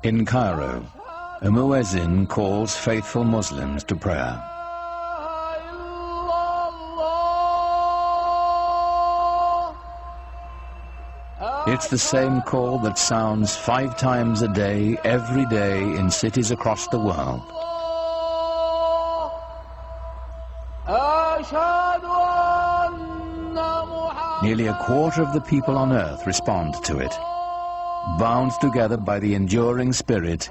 In Cairo, a muezzin calls faithful Muslims to prayer. It's the same call that sounds 5 times a day, every day, in cities across the world. Nearly a quarter of the people on earth respond to it, bound together by the enduring spirit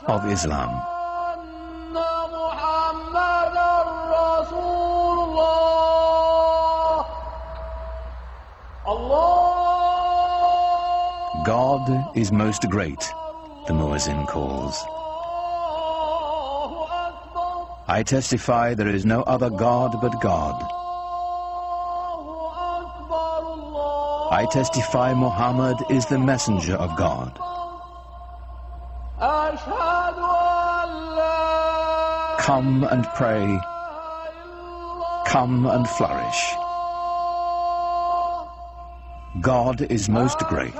of Islam. God is most great, the muezzin calls. I testify there is no other God but God. I testify Muhammad is the messenger of God. Come and pray. Come and flourish. God is most great.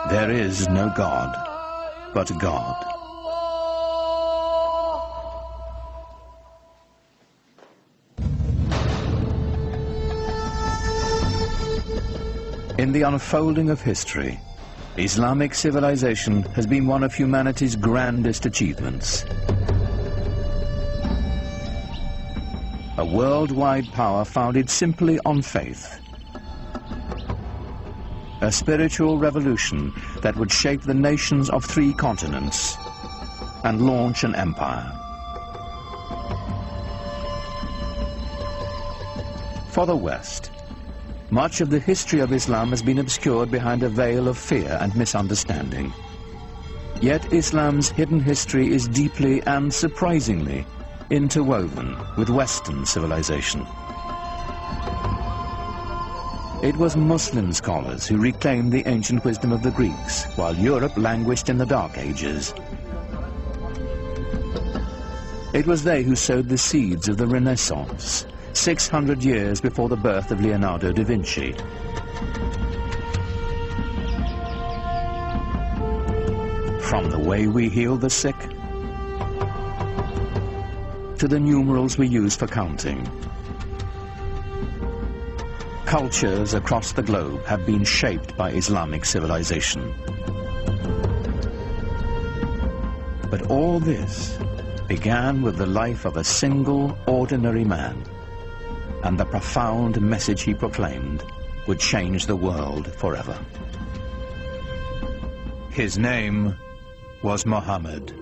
There is no God but God. In the unfolding of history, Islamic civilization has been one of humanity's grandest achievements. A worldwide power founded simply on faith. A spiritual revolution that would shape the nations of 3 continents and launch an empire. For the West, much of the history of Islam has been obscured behind a veil of fear and misunderstanding. Yet Islam's hidden history is deeply and surprisingly interwoven with Western civilization. It was Muslim scholars who reclaimed the ancient wisdom of the Greeks, while Europe languished in the Dark Ages. It was they who sowed the seeds of the Renaissance, 600 years before the birth of Leonardo da Vinci. From the way we heal the sick, to the numerals we use for counting, cultures across the globe have been shaped by Islamic civilization. But all this began with the life of a single, ordinary man, and the profound message he proclaimed would change the world forever. His name was Muhammad.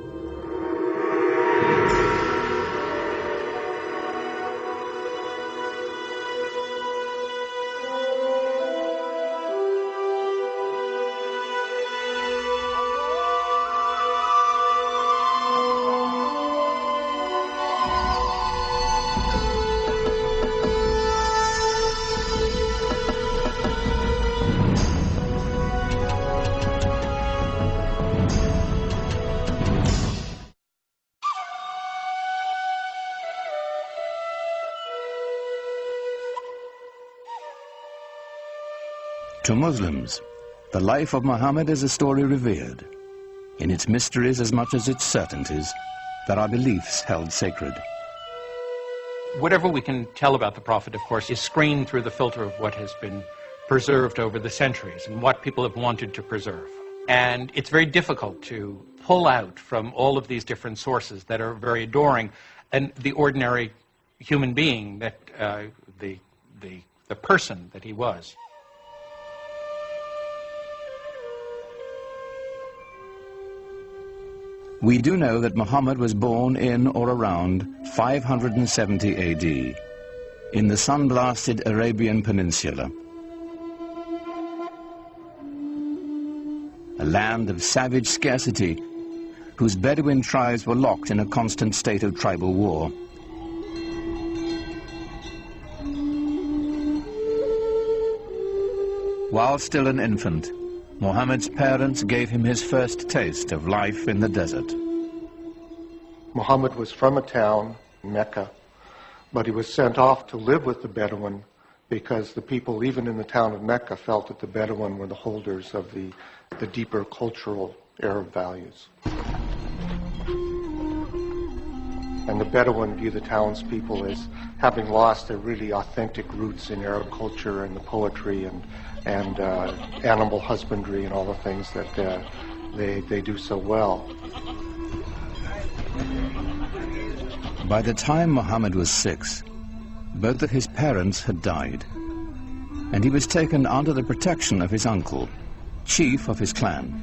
To Muslims, the life of Muhammad is a story revered. In its mysteries as much as its certainties, there are beliefs held sacred. Whatever we can tell about the Prophet, of course, is screened through the filter of what has been preserved over the centuries and what people have wanted to preserve. And it's very difficult to pull out from all of these different sources that are very adoring and the ordinary human being that the person that he was. We do know that Muhammad was born in or around 570 AD in the sun-blasted Arabian Peninsula, a land of savage scarcity whose Bedouin tribes were locked in a constant state of tribal war. While still an infant, Muhammad's parents gave him his first taste of life in the desert. Muhammad was from a town, Mecca, but he was sent off to live with the Bedouin because the people, even in the town of Mecca, felt that the Bedouin were the holders of the deeper cultural Arab values. And the Bedouin view the townspeople as having lost their really authentic roots in Arab culture and the poetry and animal husbandry and all the things that they do so well. By the time Muhammad was 6, both of his parents had died, and he was taken under the protection of his uncle, chief of his clan.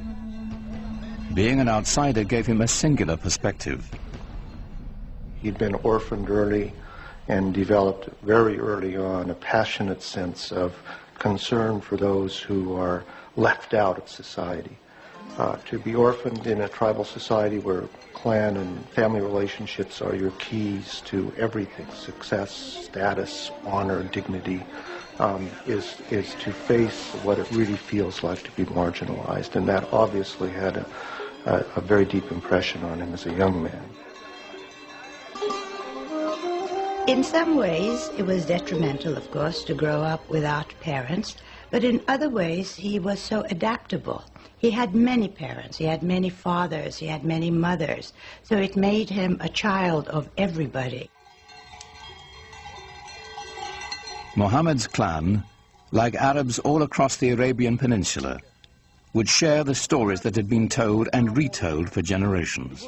Being an outsider gave him a singular perspective. He'd been orphaned early and developed very early on a passionate sense of concern for those who are left out of society. To be orphaned in a tribal society where clan and family relationships are your keys to everything, success, status, honor, dignity, is to face what it really feels like to be marginalized. And that obviously had a very deep impression on him as a young man. In some ways, it was detrimental, of course, to grow up without parents, but in other ways, he was so adaptable. He had many parents, he had many fathers, he had many mothers, so it made him a child of everybody. Muhammad's clan, like Arabs all across the Arabian Peninsula, would share the stories that had been told and retold for generations.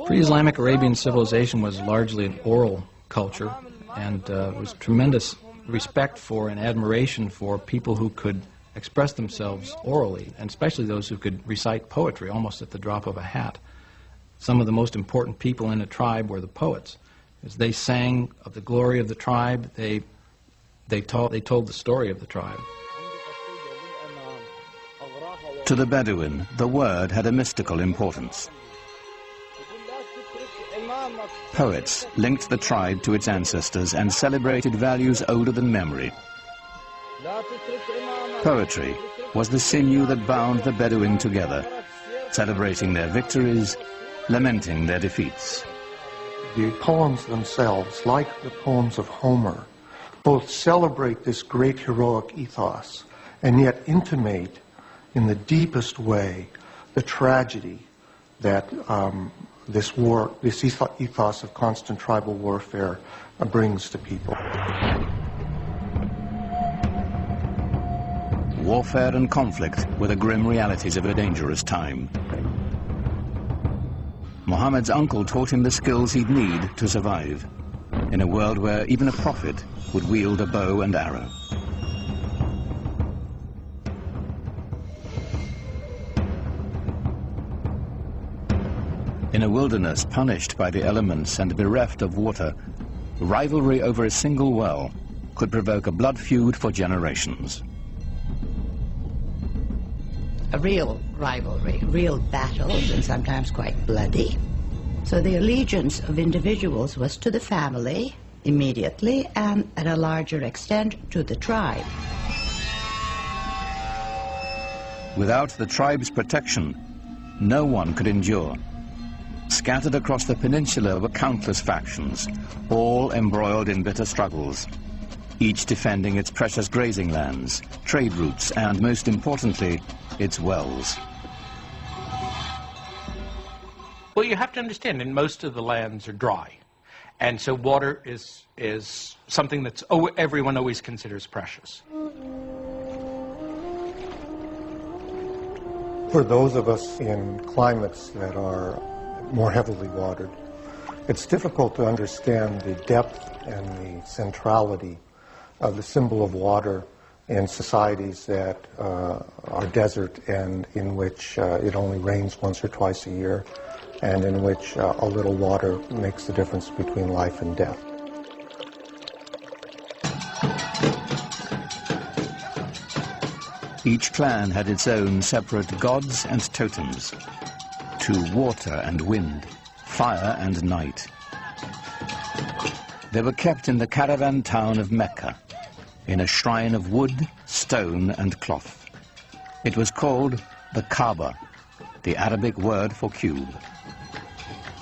Pre-Islamic Arabian civilization was largely an oral culture, and was tremendous respect for and admiration for people who could express themselves orally, and especially those who could recite poetry almost at the drop of a hat. Some of the most important people in a tribe were the poets. As they sang of the glory of the tribe, they told the story of the tribe. To the Bedouin, the word had a mystical importance. Poets linked the tribe to its ancestors and celebrated values older than memory. Poetry was the sinew that bound the Bedouin together, celebrating their victories, lamenting their defeats. The poems themselves, like the poems of Homer, both celebrate this great heroic ethos and yet intimate in the deepest way the tragedy that this ethos of constant tribal warfare brings to people. Warfare and conflict were the grim realities of a dangerous time. Muhammad's uncle taught him the skills he'd need to survive in a world where even a prophet would wield a bow and arrow. In a wilderness punished by the elements and bereft of water, rivalry over a single well could provoke a blood feud for generations. A real rivalry, real battles, and sometimes quite bloody. So the allegiance of individuals was to the family, immediately, and at a larger extent to the tribe. Without the tribe's protection, no one could endure. Scattered across the peninsula were countless factions, all embroiled in bitter struggles, each defending its precious grazing lands, trade routes, and most importantly, its wells. Well, you have to understand, in most of the lands are dry, and so water is something that everyone always considers precious. For those of us in climates that are more heavily watered, it's difficult to understand the depth and the centrality of the symbol of water in societies that are desert and in which it only rains once or twice a year, and in which a little water makes the difference between life and death. Each clan had its own separate gods and totems, to water and wind, fire and night. They were kept in the caravan town of Mecca, in a shrine of wood, stone, and cloth. It was called the Kaaba, the Arabic word for cube.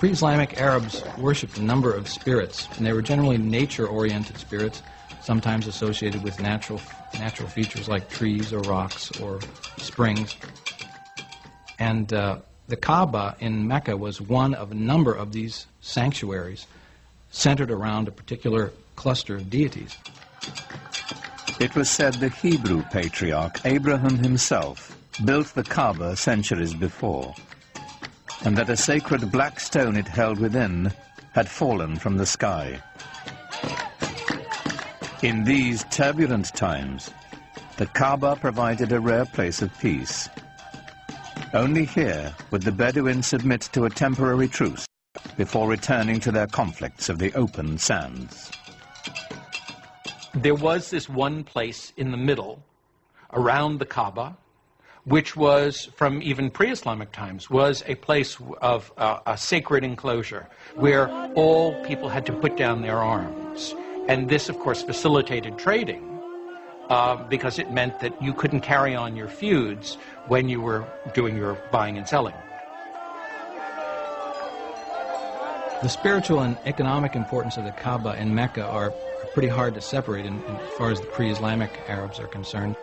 Pre-Islamic Arabs worshipped a number of spirits, and they were generally nature-oriented spirits, sometimes associated with natural features like trees or rocks or springs. And the Kaaba in Mecca was one of a number of these sanctuaries centered around a particular cluster of deities. It was said the Hebrew patriarch Abraham himself built the Kaaba centuries before, and that a sacred black stone it held within had fallen from the sky. In these turbulent times, the Kaaba provided a rare place of peace. Only here would the Bedouins submit to a temporary truce before returning to their conflicts of the open sands. There was this one place in the middle, around the Kaaba, which was, from even pre-Islamic times, was a place of a sacred enclosure where all people had to put down their arms. And this, of course, facilitated trading because it meant that you couldn't carry on your feuds when you were doing your buying and selling. The spiritual and economic importance of the Kaaba in Mecca are pretty hard to separate as far as the pre-Islamic Arabs are concerned.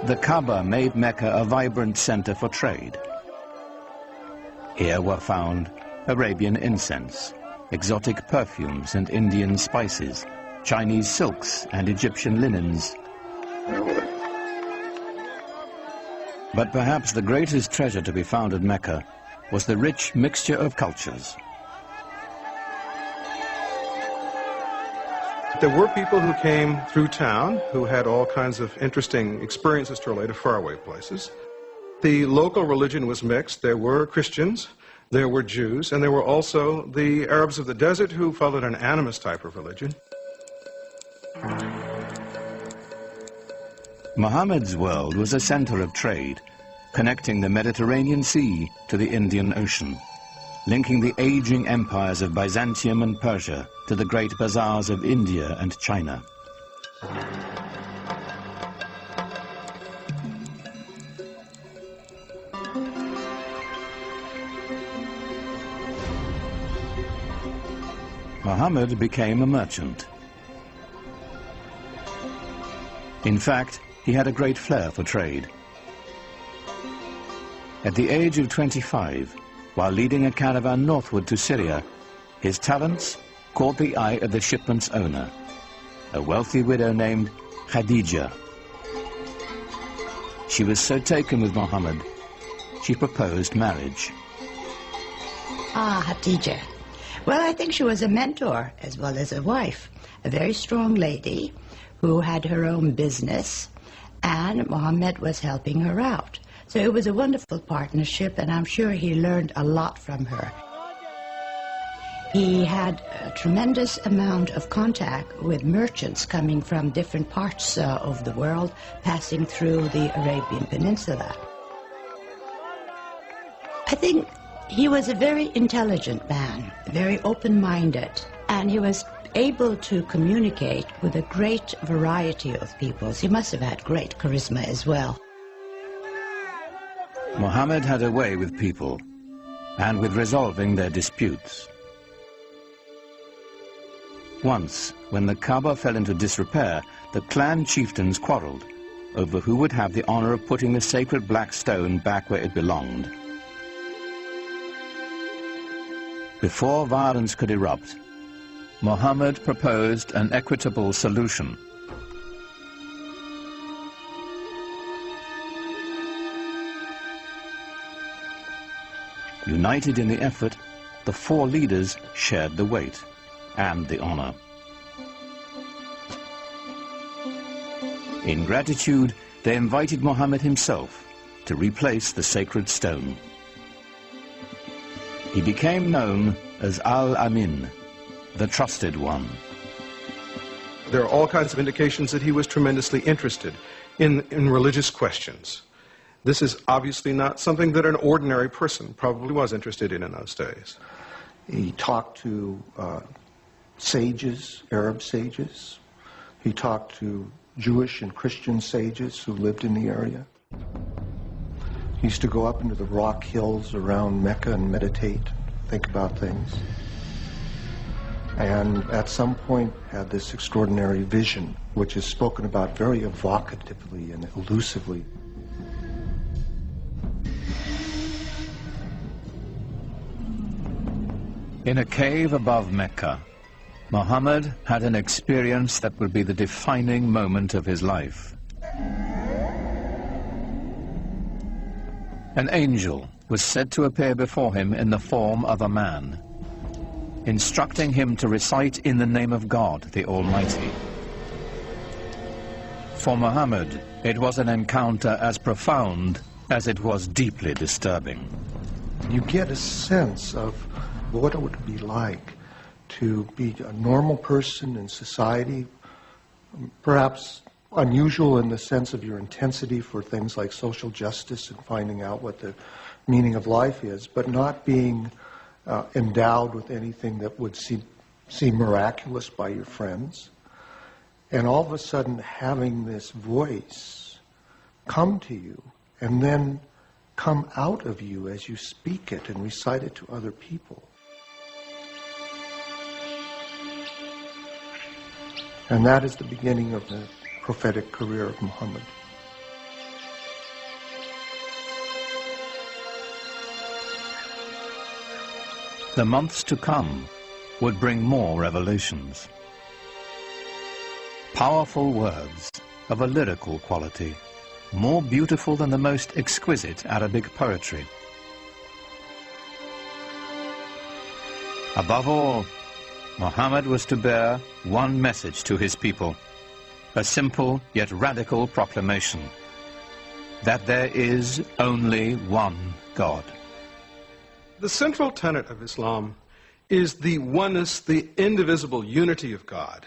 The Kaaba made Mecca a vibrant center for trade. Here were found Arabian incense, exotic perfumes and Indian spices, Chinese silks and Egyptian linens. But perhaps the greatest treasure to be found at Mecca was the rich mixture of cultures. There were people who came through town who had all kinds of interesting experiences to relate to faraway places. The local religion was mixed. There were Christians, there were Jews, and there were also the Arabs of the desert who followed an animist type of religion. Muhammad's world was a center of trade, connecting the Mediterranean Sea to the Indian Ocean, linking the aging empires of Byzantium and Persia to the great bazaars of India and China. Muhammad became a merchant. In fact, he had a great flair for trade. At the age of 25, while leading a caravan northward to Syria, his talents caught the eye of the shipment's owner, a wealthy widow named Khadija. She was so taken with Muhammad, she proposed marriage. Khadija. Well, I think she was a mentor as well as a wife, a very strong lady who had her own business, and Muhammad was helping her out. So it was a wonderful partnership, and I'm sure he learned a lot from her. He had a tremendous amount of contact with merchants coming from different parts of the world, passing through the Arabian Peninsula. I think he was a very intelligent man, very open-minded, and he was able to communicate with a great variety of peoples. He must have had great charisma as well. Muhammad had a way with people and with resolving their disputes. Once, when the Kaaba fell into disrepair, the clan chieftains quarreled over who would have the honor of putting the sacred black stone back where it belonged. Before violence could erupt, Muhammad proposed an equitable solution. United in the effort, the four leaders shared the weight and the honor. In gratitude, they invited Muhammad himself to replace the sacred stone. He became known as Al-Amin, the trusted one. There are all kinds of indications that he was tremendously interested in religious questions. This is obviously not something that an ordinary person probably was interested in those days. He talked to sages, Arab sages. He talked to Jewish and Christian sages who lived in the area. He used to go up into the rock hills around Mecca and meditate, think about things. And at some point had this extraordinary vision, which is spoken about very evocatively and elusively. In a cave above Mecca, Muhammad had an experience that would be the defining moment of his life. An angel was said to appear before him in the form of a man, instructing him to recite in the name of God, the Almighty. For Muhammad, it was an encounter as profound as it was deeply disturbing. You get a sense of what it would be like to be a normal person in society, perhaps unusual in the sense of your intensity for things like social justice and finding out what the meaning of life is, but not being endowed with anything that would seem miraculous by your friends. And all of a sudden having this voice come to you and then come out of you as you speak it and recite it to other people. And that is the beginning of the prophetic career of Muhammad. The months to come would bring more revelations. Powerful words of a lyrical quality, more beautiful than the most exquisite Arabic poetry. Above all, Muhammad was to bear one message to his people, a simple yet radical proclamation, that there is only one God. The central tenet of Islam is the oneness, the indivisible unity of God.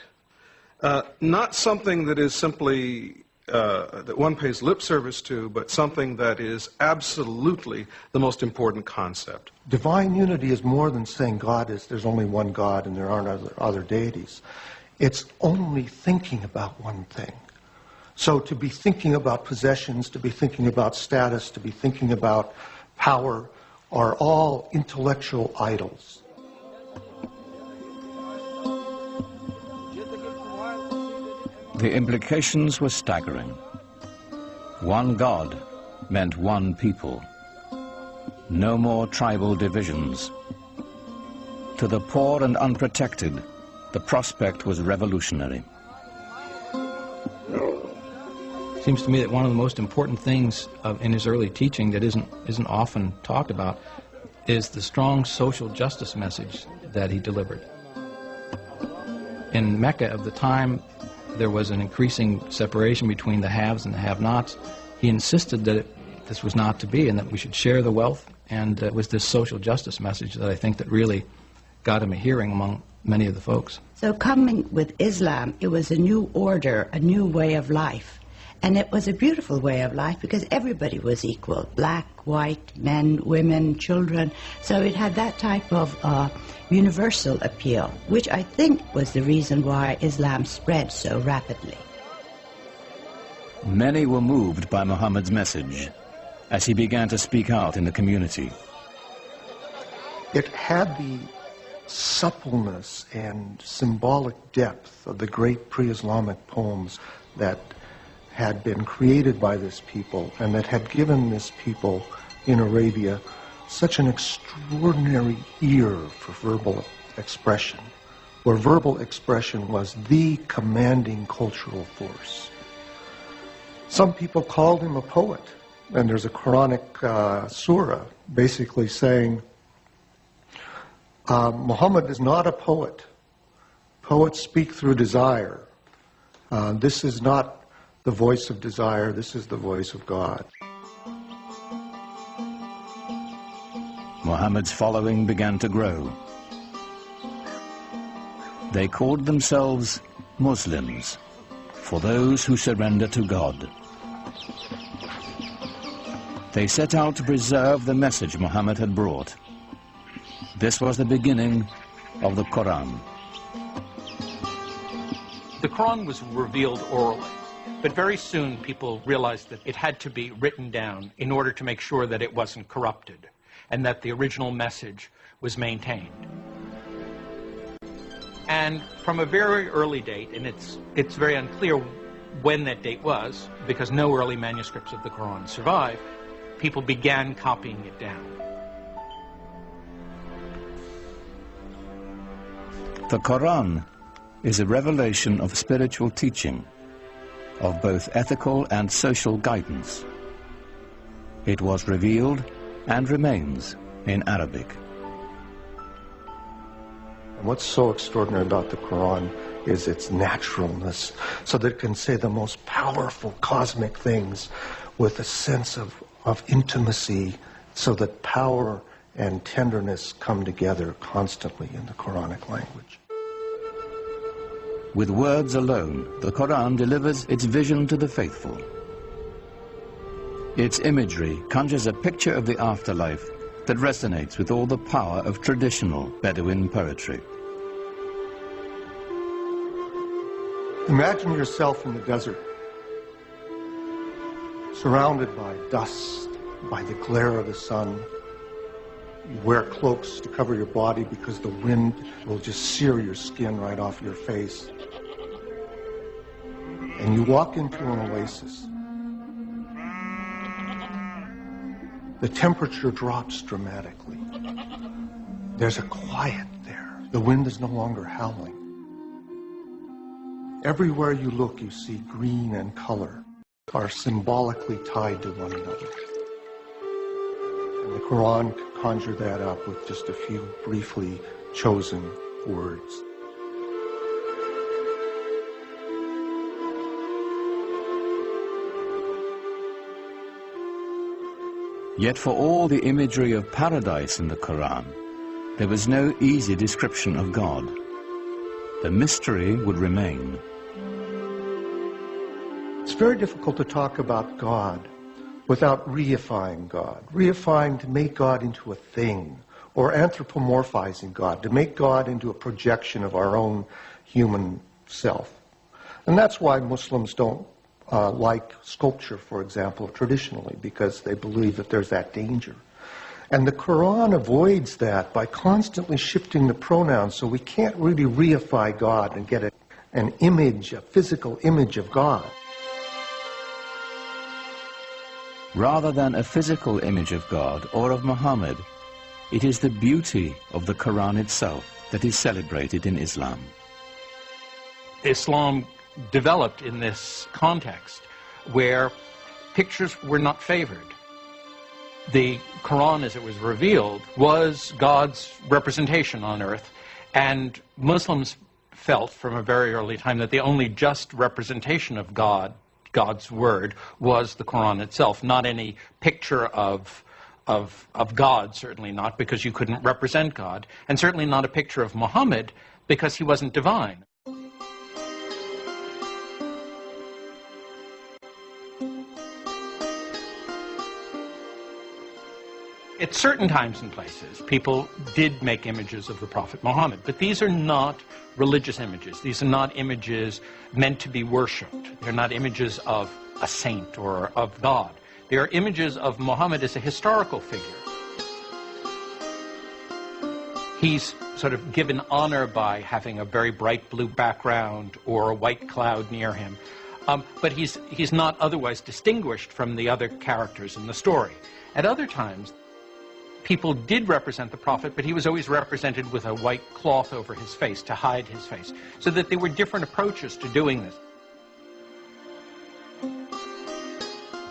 Not something that is simply that one pays lip service to, but something that is absolutely the most important concept. Divine unity is more than saying there's only one God and there aren't other deities. It's only thinking about one thing. So to be thinking about possessions, to be thinking about status, to be thinking about power are all intellectual idols. The implications were staggering. One God meant one people. No more tribal divisions. To the poor and unprotected, the prospect was revolutionary. It seems to me that one of the most important things in his early teaching that isn't often talked about is the strong social justice message that he delivered. In Mecca of the time, there was an increasing separation between the haves and the have-nots. He insisted that this was not to be and that we should share the wealth, and it was this social justice message that I think that really got him a hearing among many of the folks. So coming with Islam, it was a new order, a new way of life. And it was a beautiful way of life because everybody was equal, black, white, men, women, children. So it had that type of universal appeal, which I think was the reason why Islam spread so rapidly. Many were moved by Muhammad's message as he began to speak out in the community. It had the suppleness and symbolic depth of the great pre-Islamic poems that had been created by this people and that had given this people in Arabia such an extraordinary ear for verbal expression, where verbal expression was the commanding cultural force. Some people called him a poet, and there's a Quranic surah basically saying, Muhammad is not a poet. Poets speak through desire. This is not the voice of desire, this is the voice of God. Muhammad's following began to grow. They called themselves Muslims, for those who surrender to God. They set out to preserve the message Muhammad had brought. This was the beginning of the Quran. The Quran was revealed orally. But very soon people realized that it had to be written down in order to make sure that it wasn't corrupted and that the original message was maintained. And from a very early date, and it's very unclear when that date was, because no early manuscripts of the Quran survive, people began copying it down. The Quran is a revelation of spiritual teaching, of both ethical and social guidance. It was revealed and remains in Arabic. What's so extraordinary about the Quran is its naturalness, so that it can say the most powerful cosmic things with a sense of intimacy, so that power and tenderness come together constantly in the Quranic language. With words alone, the Quran delivers its vision to the faithful. Its imagery conjures a picture of the afterlife that resonates with all the power of traditional Bedouin poetry. Imagine yourself in the desert, surrounded by dust, by the glare of the sun. You wear cloaks to cover your body because the wind will just sear your skin right off your face. And you walk into an oasis. The temperature drops dramatically. There's a quiet there. The wind is no longer howling. Everywhere you look, you see green and color are symbolically tied to one another. And the Quran can conjure that up with just a few briefly chosen words. Yet for all the imagery of paradise in the Quran, there was no easy description of God. The mystery would remain. It's very difficult to talk about God without reifying God. Reifying to make God into a thing, or anthropomorphizing God, to make God into a projection of our own human self. And that's why Muslims don't like sculpture, for example, traditionally, because they believe that there's that danger. And the Quran avoids that by constantly shifting the pronouns, so we can't really reify God and get an image, a physical image of God. Rather than a physical image of God or of Muhammad, it is the beauty of the Quran itself that is celebrated in Islam. Islam developed in this context where pictures were not favored. The Quran, as it was revealed, was God's representation on earth, and Muslims felt from a very early time that the only just representation of God, God's word, was the Quran itself, not any picture of God, certainly not, because you couldn't represent God, and certainly not a picture of Muhammad, because he wasn't divine. At certain times and places, people did make images of the Prophet Muhammad, but these are not religious images. These are not images meant to be worshipped. They're not images of a saint or of God. They are images of Muhammad as a historical figure. He's sort of given honor by having a very bright blue background or a white cloud near him, but he's not otherwise distinguished from the other characters in the story. At other times, people did represent the Prophet, but he was always represented with a white cloth over his face to hide his face, so that there were different approaches to doing this.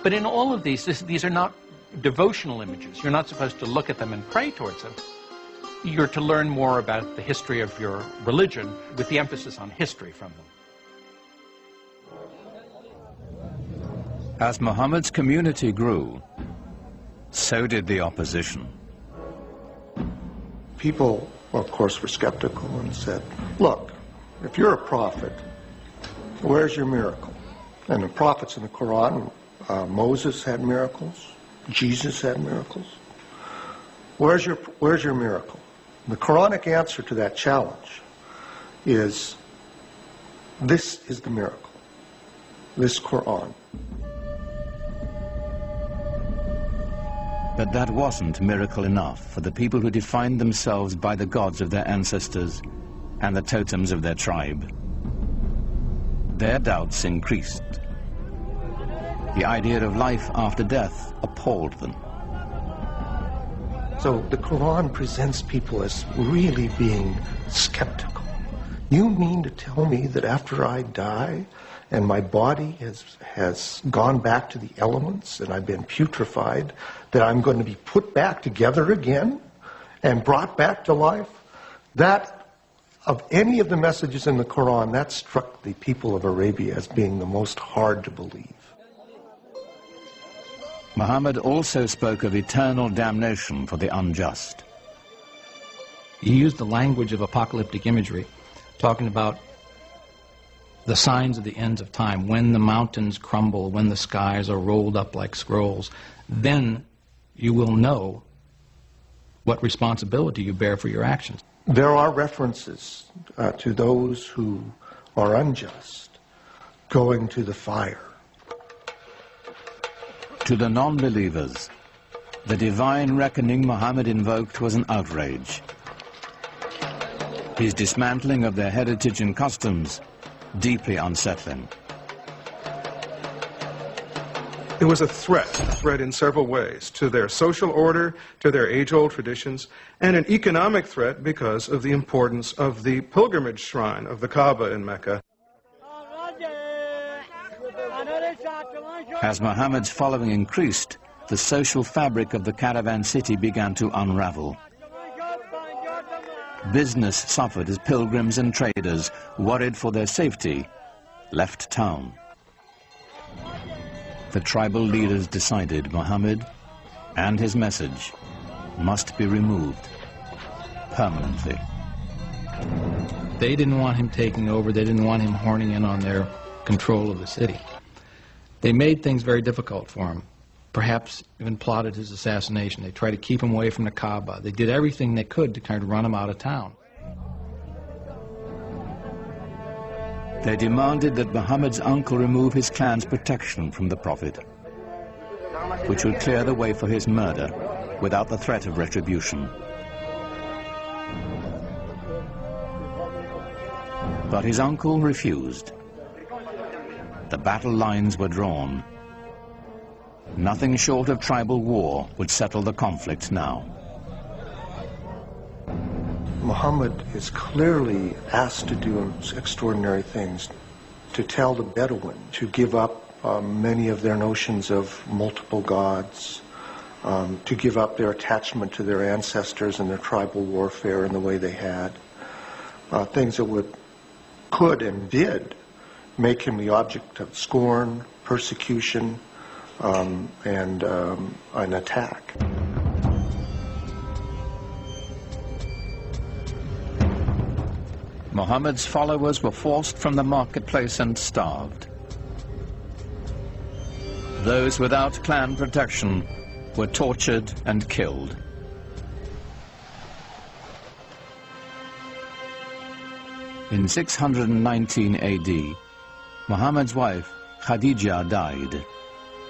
But in all of these are not devotional images. You're not supposed to look at them and pray towards them. You're to learn more about the history of your religion, with the emphasis on history from them. As Muhammad's community grew, so did the opposition. People, of course, were skeptical and said, look, if you're a prophet, where's your miracle? And the prophets in the Quran, Moses had miracles, Jesus had miracles. Where's your miracle? The Quranic answer to that challenge is, this is the miracle. this Quran. But that wasn't miracle enough for the people who defined themselves by the gods of their ancestors and the totems of their tribe. Their doubts increased. The idea of life after death appalled them. So the Quran presents people as really being skeptical. You mean to tell me that after I die and my body has gone back to the elements and I've been putrefied, that I'm going to be put back together again and brought back to life? That, of any of the messages in the Quran, that struck the people of Arabia as being the most hard to believe. Muhammad also spoke of eternal damnation for the unjust. He used the language of apocalyptic imagery, talking about the signs of the ends of time, when the mountains crumble, when the skies are rolled up like scrolls, then you will know what responsibility you bear for your actions. There are references to those who are unjust going to the fire. To the non-believers, the divine reckoning Muhammad invoked was an outrage. His dismantling of their heritage and customs, deeply unsettling. It was a threat in several ways, to their social order, to their age-old traditions, and an economic threat because of the importance of the pilgrimage shrine of the Kaaba in Mecca. As Muhammad's following increased, the social fabric of the caravan city began to unravel. Business suffered as pilgrims and traders, worried for their safety, left town. The tribal leaders decided Muhammad and his message must be removed permanently. They didn't want him taking over. They didn't want him horning in on their control of the city. They made things very difficult for him, perhaps even plotted his assassination. They tried to keep him away from the Kaaba. They did everything they could to try to run him out of town. They demanded that Muhammad's uncle remove his clan's protection from the Prophet, which would clear the way for his murder without the threat of retribution. But his uncle refused. The battle lines were drawn. Nothing short of tribal war would settle the conflict now. Muhammad is clearly asked to do extraordinary things, to tell the Bedouin to give up many of their notions of multiple gods, to give up their attachment to their ancestors and their tribal warfare in the way they had, things that could and did make him the object of scorn, persecution, and an attack. Muhammad's followers were forced from the marketplace and starved. Those without clan protection were tortured and killed. In 619 AD, Muhammad's wife, Khadija, died,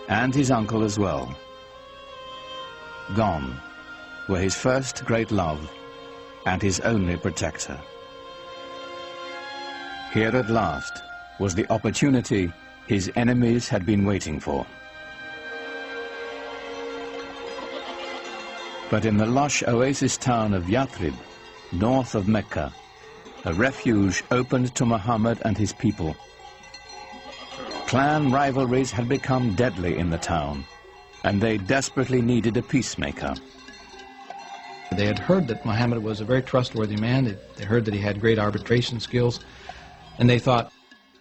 and his uncle as well. Gone were his first great love and his only protector. Here at last was the opportunity his enemies had been waiting for. But in the lush oasis town of Yathrib, north of Mecca, a refuge opened to Muhammad and his people. Clan rivalries had become deadly in the town, and they desperately needed a peacemaker. They had heard that Muhammad was a very trustworthy man. They heard that he had great arbitration skills, and they thought,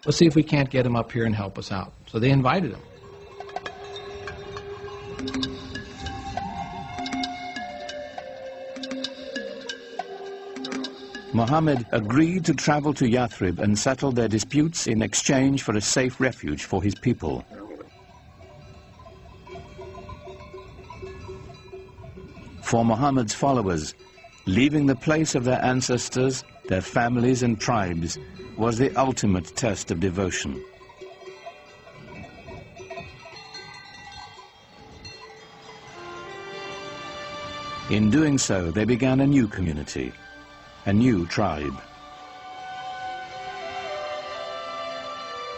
let's see if we can't get him up here and help us out. So they invited him. Muhammad agreed to travel to Yathrib and settle their disputes in exchange for a safe refuge for his people. For Muhammad's followers, leaving the place of their ancestors, their families and tribes, was the ultimate test of devotion. In doing so, they began a new community, a new tribe.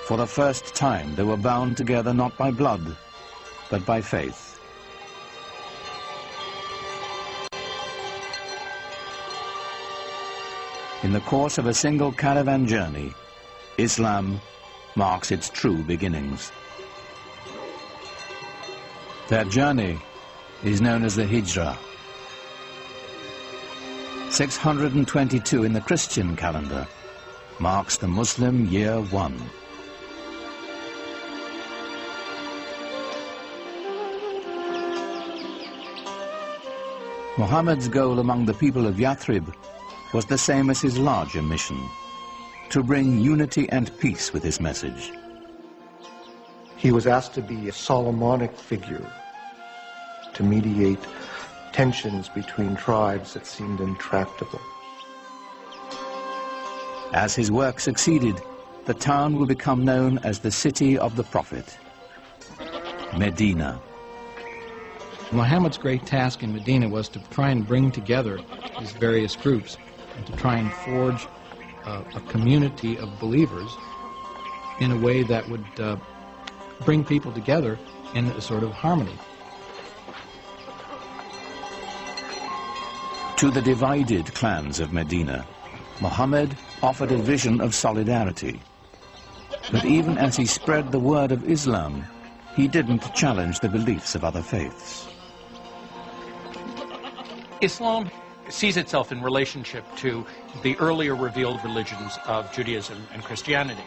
For the first time, they were bound together not by blood, but by faith. In the course of a single caravan journey, Islam marks its true beginnings. Their journey is known as the Hijrah. 622 in the Christian calendar marks the Muslim year 1. Muhammad's goal among the people of Yathrib was the same as his larger mission, to bring unity and peace with his message. He was asked to be a Solomonic figure, to mediate tensions between tribes that seemed intractable. As his work succeeded, the town will become known as the city of the Prophet, Medina. Muhammad's great task in Medina was to try and bring together these various groups and to try and forge a community of believers in a way that would bring people together in a sort of harmony. To the divided clans of Medina, Muhammad offered a vision of solidarity. But even as he spread the word of Islam, he didn't challenge the beliefs of other faiths. Islam sees itself in relationship to the earlier revealed religions of Judaism and Christianity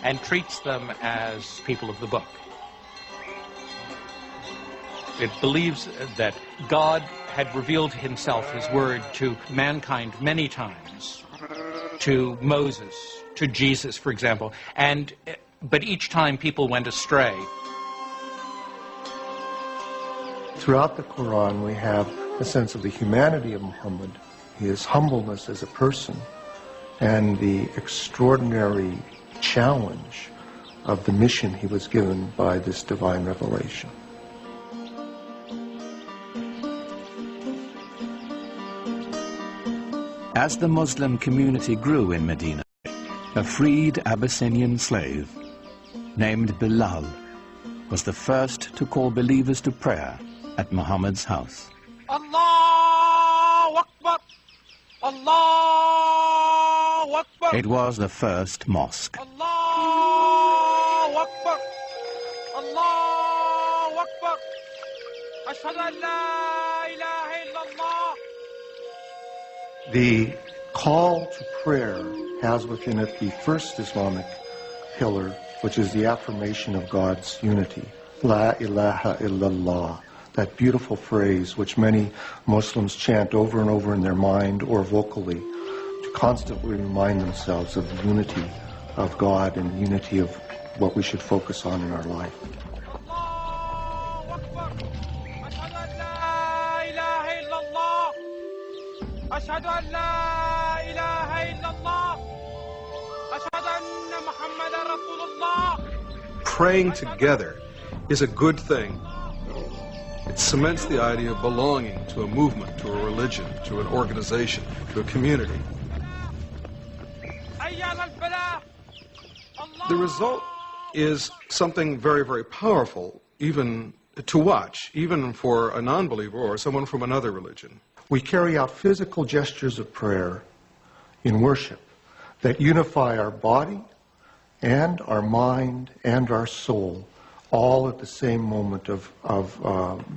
and treats them as people of the book. It believes that God had revealed himself, his word, to mankind many times, to Moses, to Jesus, for example, but each time people went astray. Throughout the Quran, we have a sense of the humanity of Muhammad, his humbleness as a person, and the extraordinary challenge of the mission he was given by this divine revelation. As the Muslim community grew in Medina, a freed Abyssinian slave named Bilal was the first to call believers to prayer at Muhammad's house. Allahu Akbar! Allahu Akbar! It was the first mosque. Allahu Akbar! Allahu Akbar! Ashhadu an la ilaha illallah. The call to prayer has within it the first Islamic pillar, which is the affirmation of God's unity. La ilaha illallah. That beautiful phrase which many Muslims chant over and over in their mind or vocally to constantly remind themselves of the unity of God and the unity of what we should focus on in our life. Praying together is a good thing. It cements the idea of belonging to a movement, to a religion, to an organization, to a community. The result is something very, very powerful, even to watch, even for a non-believer or someone from another religion. We carry out physical gestures of prayer in worship that unify our body and our mind and our soul, all at the same moment of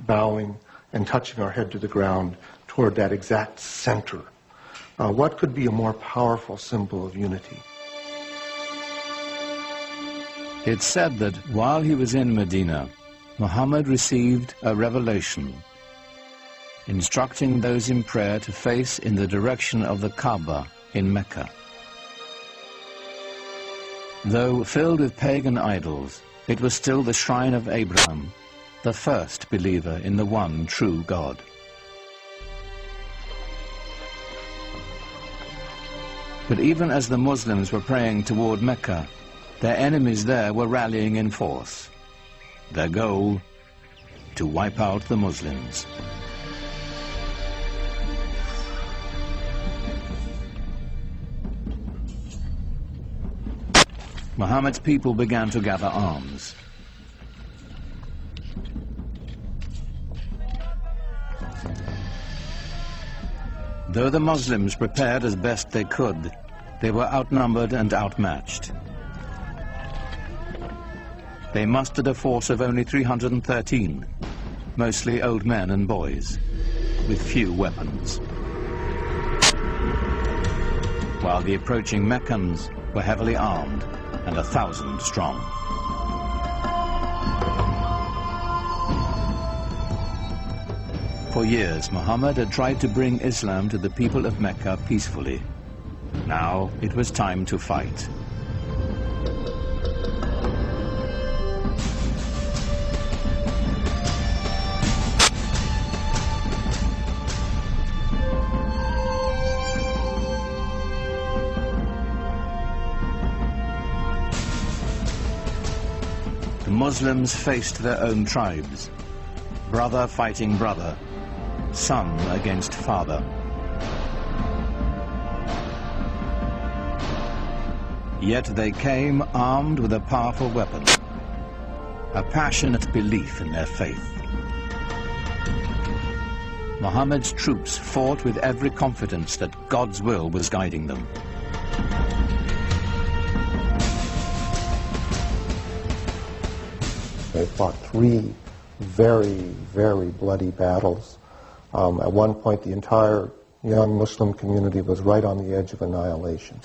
bowing and touching our head to the ground toward that exact center. What could be a more powerful symbol of unity? It's said that while he was in Medina, Muhammad received a revelation, instructing those in prayer to face in the direction of the Kaaba in Mecca. Though filled with pagan idols, it was still the shrine of Abraham, the first believer in the one true God. But even as the Muslims were praying toward Mecca, their enemies there were rallying in force. Their goal, to wipe out the Muslims. Muhammad's people began to gather arms. Though the Muslims prepared as best they could, they were outnumbered and outmatched. They mustered a force of only 313, mostly old men and boys, with few weapons. While the approaching Meccans were heavily armed and 1,000 strong. For years, Muhammad had tried to bring Islam to the people of Mecca peacefully. Now it was time to fight. The Muslims faced their own tribes, brother fighting brother, son against father. Yet they came armed with a powerful weapon, a passionate belief in their faith. Muhammad's troops fought with every confidence that God's will was guiding them. They fought 3 very, very bloody battles. At one point, the entire young Muslim community was right on the edge of annihilation.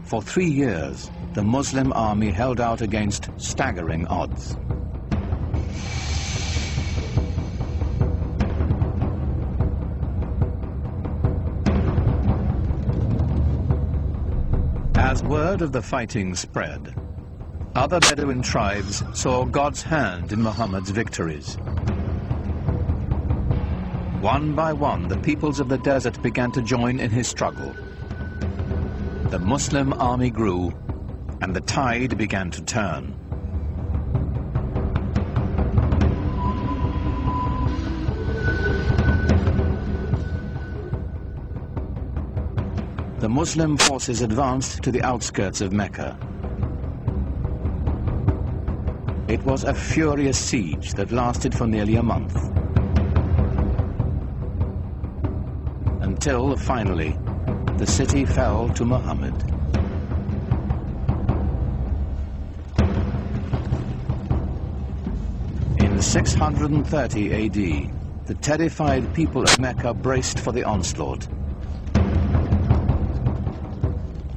For 3 years, the Muslim army held out against staggering odds. As word of the fighting spread, other Bedouin tribes saw God's hand in Muhammad's victories. One by one, the peoples of the desert began to join in his struggle. The Muslim army grew, and the tide began to turn. The Muslim forces advanced to the outskirts of Mecca. It was a furious siege that lasted for nearly a month. Until, finally, the city fell to Muhammad. In 630 AD, the terrified people of Mecca braced for the onslaught.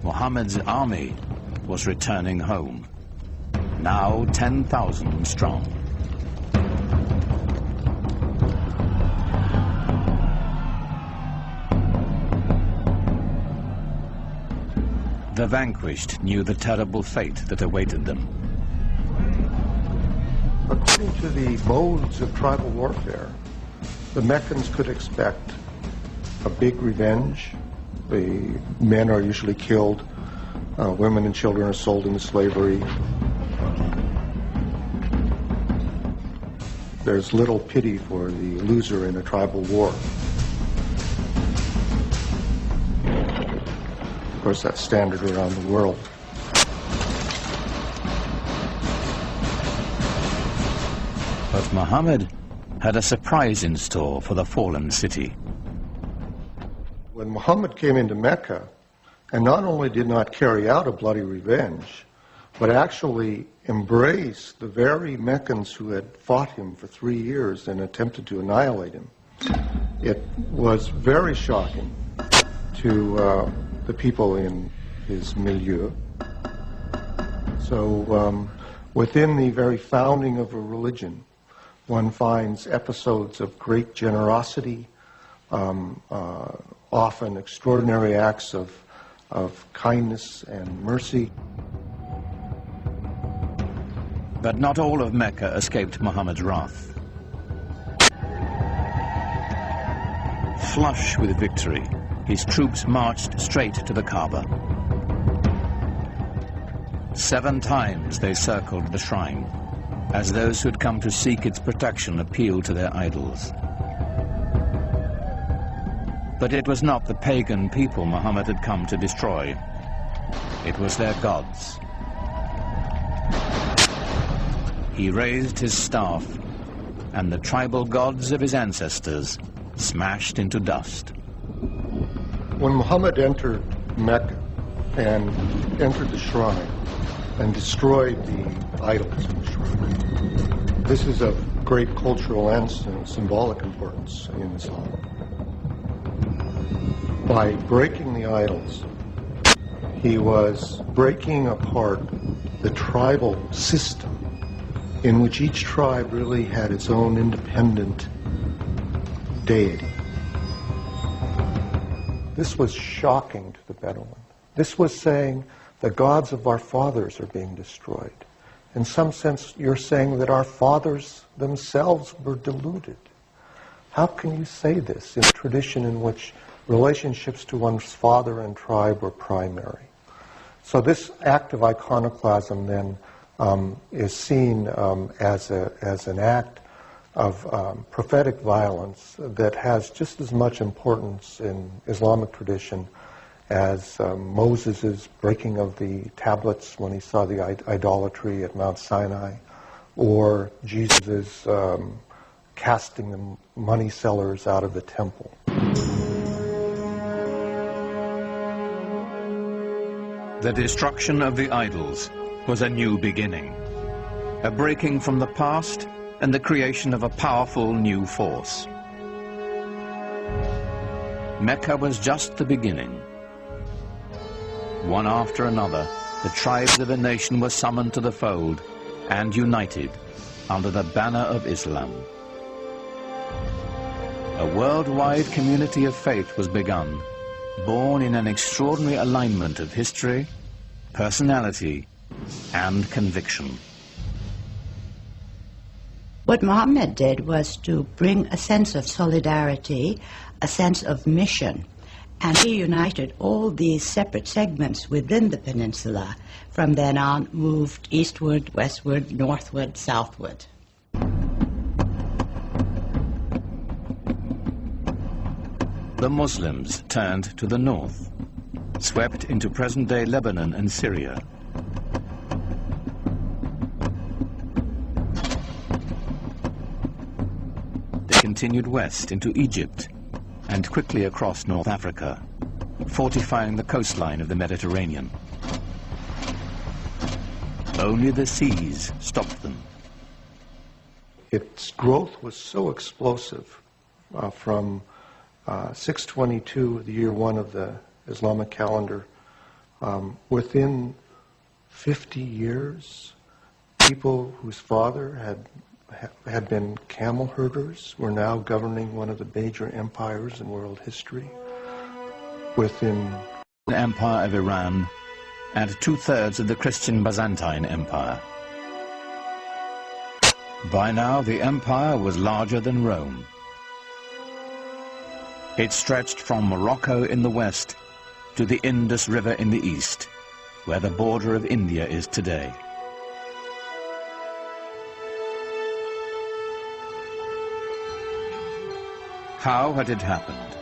Muhammad's army was returning home, now 10,000 strong. The vanquished knew the terrible fate that awaited them. According to the modes of tribal warfare, the Meccans could expect a big revenge. The men are usually killed, women and children are sold into slavery. There's little pity for the loser in a tribal war. Of course, that's standard around the world. But Muhammad had a surprise in store for the fallen city. When Muhammad came into Mecca, and not only did not carry out a bloody revenge, but actually embraced the very Meccans who had fought him for 3 years and attempted to annihilate him, it was very shocking to the people in his milieu. So within the very founding of a religion, one finds episodes of great generosity, often extraordinary acts of kindness and mercy. But not all of Mecca escaped Muhammad's wrath. Flush with victory, his troops marched straight to the Kaaba. 7 times they circled the shrine, as those who had come to seek its protection appealed to their idols. But it was not the pagan people Muhammad had come to destroy. It was their gods. He raised his staff, and the tribal gods of his ancestors smashed into dust. When Muhammad entered Mecca and entered the shrine and destroyed the idols in the shrine, this is of great cultural and symbolic importance in Islam. By breaking the idols, he was breaking apart the tribal system in which each tribe really had its own independent deity. This was shocking to the Bedouin. This was saying the gods of our fathers are being destroyed. In some sense, you're saying that our fathers themselves were deluded. How can you say this in a tradition in which relationships to one's father and tribe were primary? So this act of iconoclasm then is seen as an act of prophetic violence that has just as much importance in Islamic tradition as Moses' breaking of the tablets when he saw the idolatry at Mount Sinai, or Jesus' casting the money sellers out of the temple. The destruction of the idols was a new beginning, a breaking from the past and the creation of a powerful new force. Mecca was just the beginning. One after another, the tribes of a nation were summoned to the fold and united under the banner of Islam. A worldwide community of faith was begun, born in an extraordinary alignment of history, personality, and conviction. What Muhammad did was to bring a sense of solidarity, a sense of mission, and he united all these separate segments within the peninsula. From then on, moved eastward, westward, northward, southward. The Muslims turned to the north, swept into present-day Lebanon and Syria. They continued west into Egypt and quickly across North Africa, fortifying the coastline of the Mediterranean. Only the seas stopped them. Its growth was so explosive from 622, the year one of the Islamic calendar. Within 50 years, people whose father had been camel herders were now governing one of the major empires in world history. Within the Empire of Iran and 2/3 of the Christian Byzantine Empire. By now, the empire was larger than Rome. It stretched from Morocco in the west to the Indus River in the east, where the border of India is today. How had it happened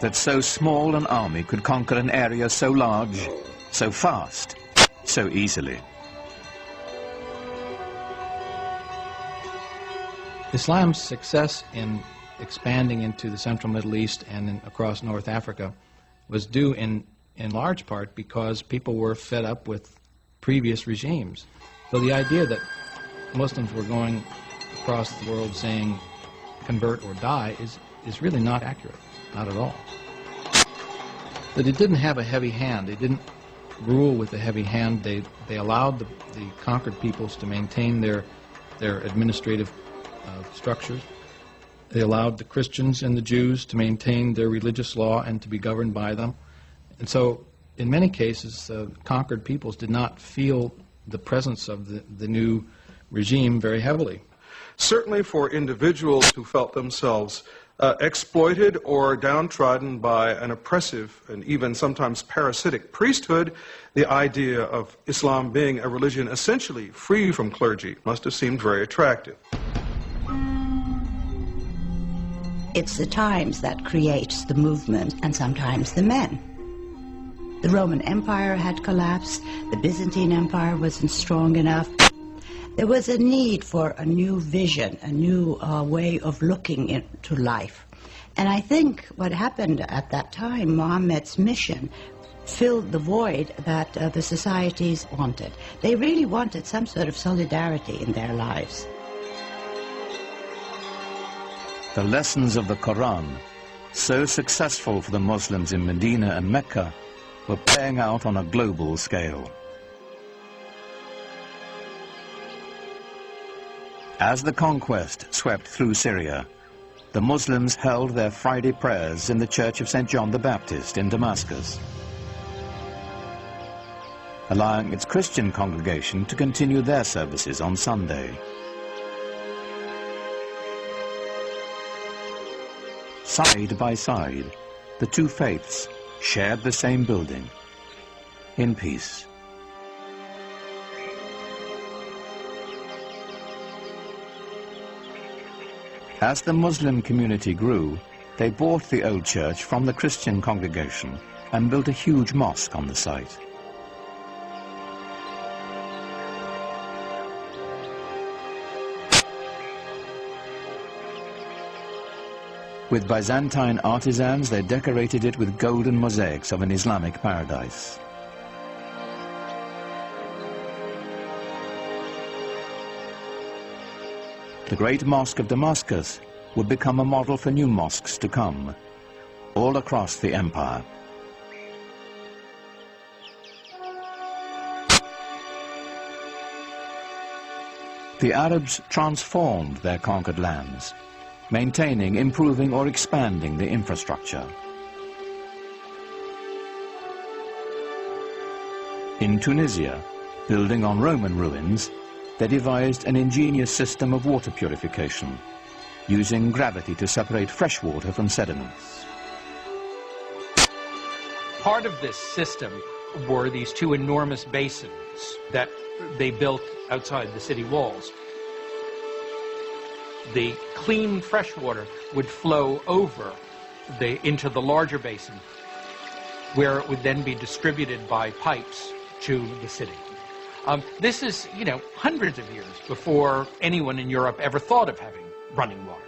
that so small an army could conquer an area so large, so fast, so easily? Islam's success in expanding into the central Middle East and across North Africa was due in large part because people were fed up with previous regimes. So the idea that Muslims were going across the world saying convert or die is really not accurate, not at all. That it didn't have a heavy hand. They didn't rule with a heavy hand. They allowed the conquered peoples to maintain their administrative structures. They allowed the Christians and the Jews to maintain their religious law and to be governed by them. And so, in many cases, conquered peoples did not feel the presence of the new regime very heavily. Certainly for individuals who felt themselves exploited or downtrodden by an oppressive and even sometimes parasitic priesthood, the idea of Islam being a religion essentially free from clergy must have seemed very attractive. It's the times that creates the movement, and sometimes the men. The Roman Empire had collapsed. The Byzantine Empire wasn't strong enough. There was a need for a new vision, a new way of looking into life. And I think what happened at that time, Muhammad's mission, filled the void that the societies wanted. They really wanted some sort of solidarity in their lives. The lessons of the Quran, so successful for the Muslims in Medina and Mecca, were playing out on a global scale. As the conquest swept through Syria, the Muslims held their Friday prayers in the Church of St. John the Baptist in Damascus, allowing its Christian congregation to continue their services on Sunday. Side by side, the two faiths shared the same building, in peace. As the Muslim community grew, they bought the old church from the Christian congregation and built a huge mosque on the site. With Byzantine artisans, they decorated it with golden mosaics of an Islamic paradise. The Great Mosque of Damascus would become a model for new mosques to come, all across the empire. The Arabs transformed their conquered lands, maintaining, improving, or expanding the infrastructure. In Tunisia, building on Roman ruins, they devised an ingenious system of water purification, using gravity to separate fresh water from sediments. Part of this system were these two enormous basins that they built outside the city walls. The clean fresh water would flow over into the larger basin, where it would then be distributed by pipes to the city. This is, hundreds of years before anyone in Europe ever thought of having running water.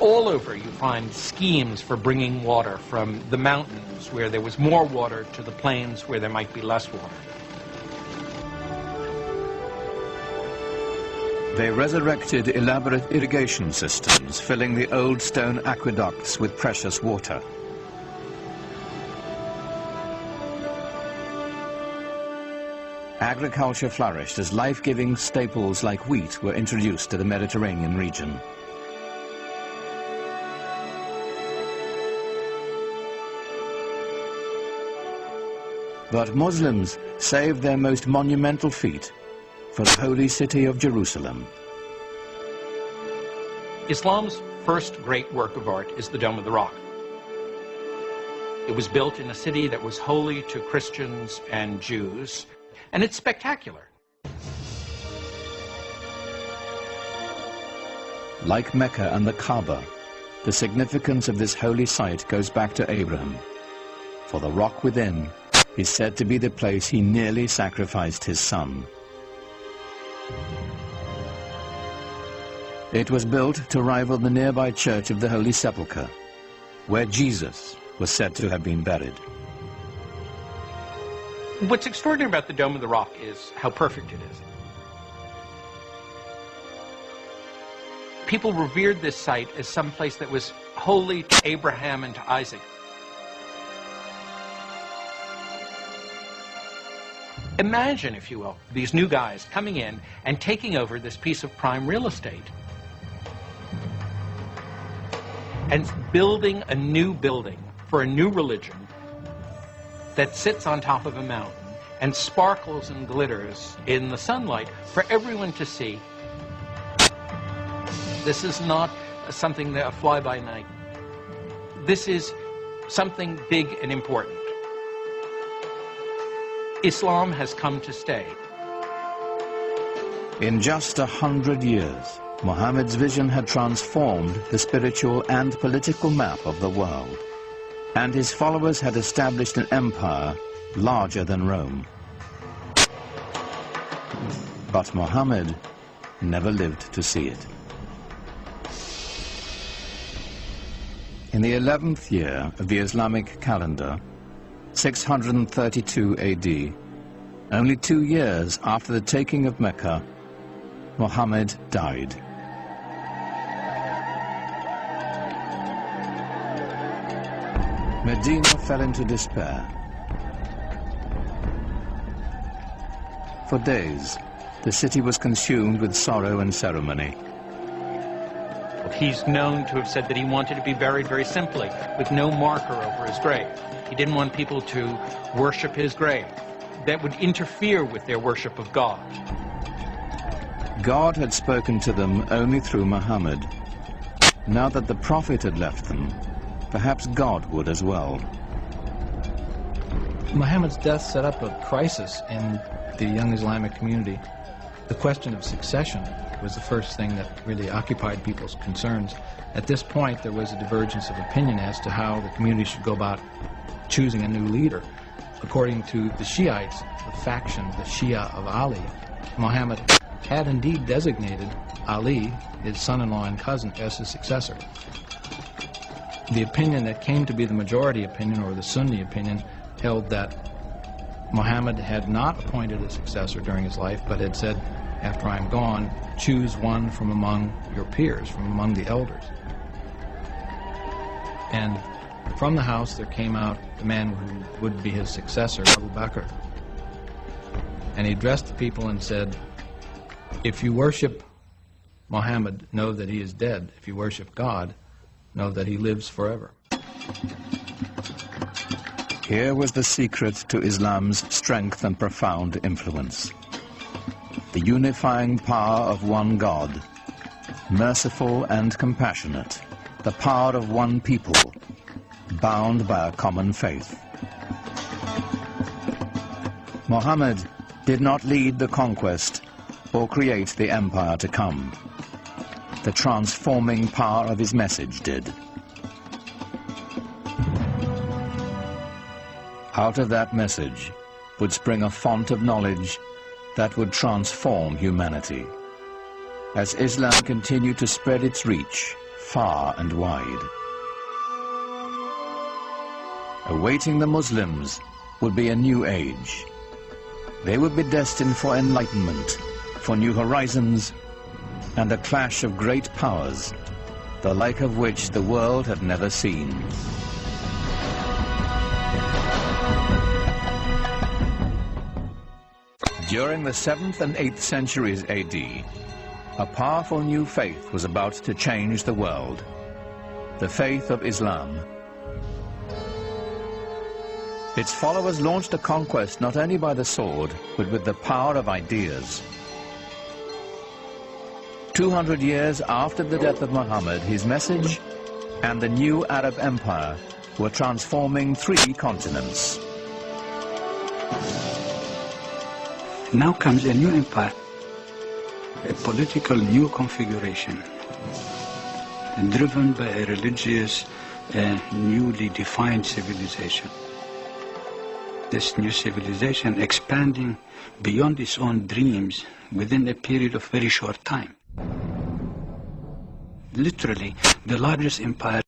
All over you find schemes for bringing water from the mountains where there was more water to the plains where there might be less water. They resurrected elaborate irrigation systems, filling the old stone aqueducts with precious water. Agriculture flourished as life-giving staples like wheat were introduced to the Mediterranean region. But Muslims saved their most monumental feat for the holy city of Jerusalem. Islam's first great work of art is the Dome of the Rock. It was built in a city that was holy to Christians and Jews, and it's spectacular. Like Mecca and the Kaaba, the significance of this holy site goes back to Abraham, for the rock within is said to be the place he nearly sacrificed his son. It was built to rival the nearby Church of the Holy Sepulchre, where Jesus was said to have been buried. What's extraordinary about the Dome of the Rock is how perfect it is. People revered this site as some place that was holy to Abraham and to Isaac. Imagine, if you will, these new guys coming in and taking over this piece of prime real estate and building a new building for a new religion that sits on top of a mountain and sparkles and glitters in the sunlight for everyone to see. This is not something that a fly-by-night. This is something big and important. Islam has come to stay. In just 100 years, Muhammad's vision had transformed the spiritual and political map of the world, and his followers had established an empire larger than Rome. But Muhammad never lived to see it. In the 11th year of the Islamic calendar, 632 AD, only 2 years after the taking of Mecca, Muhammad died. Medina fell into despair. For days, the city was consumed with sorrow and ceremony. He's known to have said that he wanted to be buried very simply, with no marker over his grave. He didn't want people to worship his grave. That would interfere with their worship of God. God had spoken to them only through Muhammad. Now that the Prophet had left them, perhaps God would as well. Muhammad's death set up a crisis in the young Islamic community. The question of succession was the first thing that really occupied people's concerns. At this point, there was a divergence of opinion as to how the community should go about choosing a new leader. According to the Shiites, the faction, the Shia of Ali, Muhammad had indeed designated Ali, his son-in-law and cousin, as his successor. The opinion that came to be the majority opinion, or the Sunni opinion, held that Muhammad had not appointed a successor during his life, but had said, after I'm gone, choose one from among your peers, from among the elders. And from the house there came out the man who would be his successor, Abu Bakr. And he addressed the people and said, if you worship Muhammad, know that he is dead. If you worship God, know that he lives forever. Here was the secret to Islam's strength and profound influence. The unifying power of one God, merciful and compassionate, the power of one people, bound by a common faith. Muhammad did not lead the conquest or create the empire to come. The transforming power of his message did. Out of that message would spring a font of knowledge that would transform humanity, as Islam continued to spread its reach far and wide. Awaiting the Muslims would be a new age. They would be destined for enlightenment, for new horizons, and a clash of great powers, the like of which the world had never seen. During the 7th and 8th centuries AD, a powerful new faith was about to change the world, the faith of Islam. Its followers launched a conquest not only by the sword, but with the power of ideas. 200 years after the death of Muhammad, his message and the new Arab empire were transforming 3 continents. Now comes a new empire, a political new configuration, driven by a religious and newly defined civilization. This new civilization expanding beyond its own dreams within a period of very short time. Literally, the largest empire